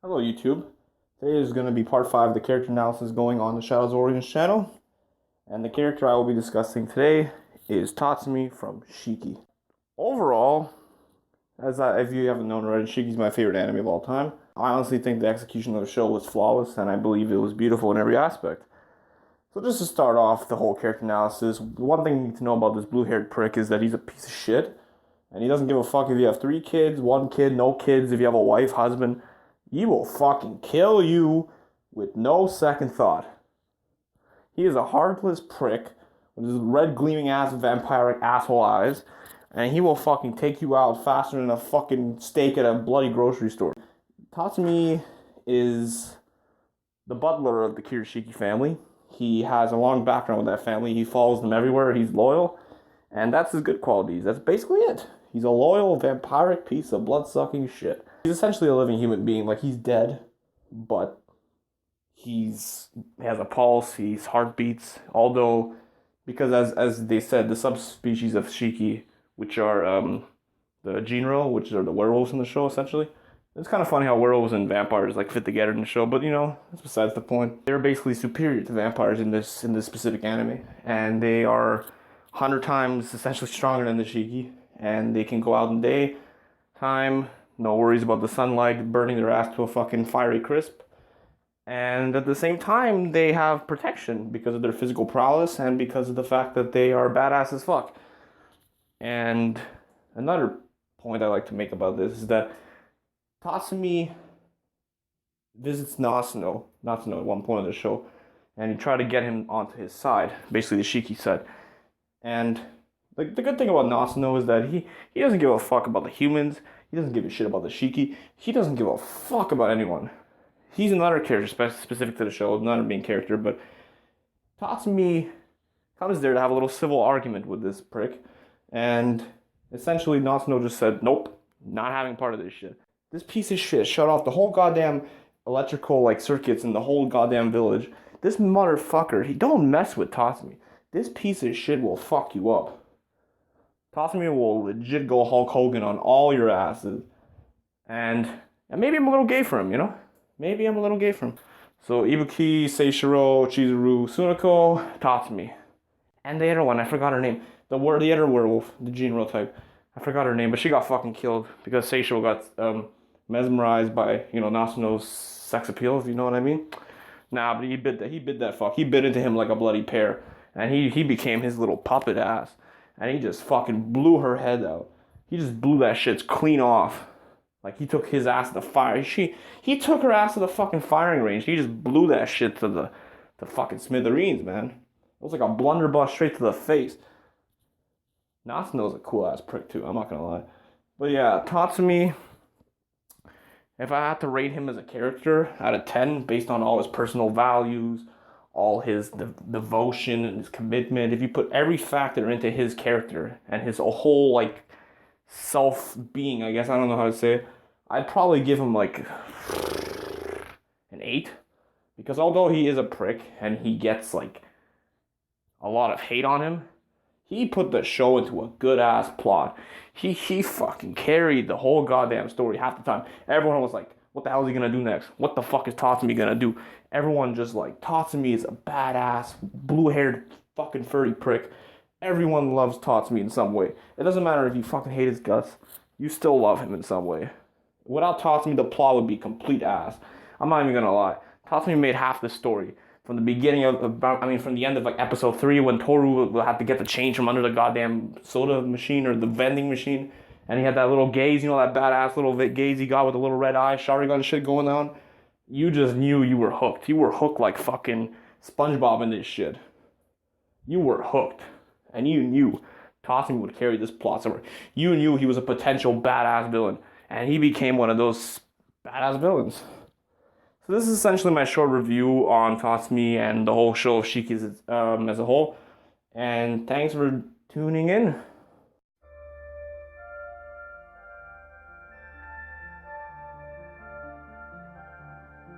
Hello YouTube. Today is going to be part 5 of the character analysis going on the Shadows Origins channel. And the character I will be discussing today is Tatsumi from Shiki. Overall, if you haven't known already, Shiki's my favorite anime of all time. I honestly think the execution of the show was flawless, and I believe it was beautiful in every aspect. So just to start off the whole character analysis, one thing you need to know about this blue-haired prick is that he's a piece of shit. And he doesn't give a fuck if you have 3 kids, 1 kid, no kids, if you have a wife, husband. He will fucking kill you with no second thought. He is a heartless prick with his red gleaming ass vampiric asshole eyes, and he will fucking take you out faster than a fucking steak at a bloody grocery store. Tatsumi is the butler of the Kirishiki family. He has a long background with that family. He follows them everywhere. He's loyal, and that's his good qualities. That's basically it. He's a loyal, vampiric piece of blood-sucking shit. He's essentially a living human being. Like, he's dead, but he has a pulse, he's heartbeats, although, because as they said, the subspecies of Shiki, which are the Jinro, which are the werewolves in the show, essentially. It's kind of funny how werewolves and vampires like fit together in the show, but you know, that's besides the point. They're basically superior to vampires in this specific anime, and they are 100 times essentially stronger than the Shiki, and they can go out in the daytime, no worries about the sunlight burning their ass to a fucking fiery crisp. And at the same time, they have protection because of their physical prowess and because of the fact that they are badass as fuck. And another point I like to make about this is that Tatsumi visits Natsuno at one point of the show, and he tried to get him onto his side, basically the Shiki side. And the good thing about Natsuno is that he doesn't give a fuck about the humans. He doesn't give a shit about the Shiki. He doesn't give a fuck about anyone. He's another character specific to the show, not a main character, but Tatsumi comes there to have a little civil argument with this prick, and essentially Natsuno just said, nope, not having part of this shit. This piece of shit shut off the whole goddamn electrical circuits in the whole goddamn village. This motherfucker, he don't mess with Tatsumi. This piece of shit will fuck you up. Tatsumi will legit go Hulk Hogan on all your asses. And maybe I'm a little gay for him, you know? Maybe I'm a little gay for him. So Ibuki, Seishiro, Chizuru, Sunako, Tatsumi. And the other one, I forgot her name. The other werewolf, the Jinro type. I forgot her name, but she got fucking killed because Seishiro got mesmerized by, Natsuno's sex appeal, if you know what I mean. Nah, but he bit that fuck. He bit into him like a bloody pear. And he became his little puppet ass. And he just fucking blew her head out. He just blew that shit clean off. Like, he took his ass to the fire. He took her ass to the fucking firing range. He just blew that shit to the fucking smithereens, man. It was like a blunderbuss straight to the face. Natsuno's a cool ass prick too, I'm not gonna lie. But yeah, Tatsumi, if I had to rate him as a character out of 10 based on all his personal values, all his devotion and his commitment, if you put every factor into his character and his whole self-being, I guess, I don't know how to say it, I'd probably give him an 8, because although he is a prick and he gets a lot of hate on him, he put the show into a good ass plot. He fucking carried the whole goddamn story half the time. Everyone was like, what the hell is he gonna do next? What the fuck is Tatsumi gonna do? Everyone just Tatsumi is a badass, blue-haired, fucking furry prick. Everyone loves Tatsumi in some way. It doesn't matter if you fucking hate his guts. You still love him in some way. Without Tatsumi, the plot would be complete ass. I'm not even gonna lie. Tatsumi made half the story. From the beginning from the end of episode 3 when Toru will have to get the change from under the goddamn soda machine or the vending machine. And he had that little gaze, that badass little gaze he got with the little red eye, Sharingan shit going on. You just knew you were hooked. You were hooked like fucking SpongeBob in this shit. You were hooked. And you knew Tatsumi would carry this plot somewhere. You knew he was a potential badass villain. And he became one of those badass villains. So this is essentially my short review on Tatsumi and the whole show of Shiki as a whole. And thanks for tuning in.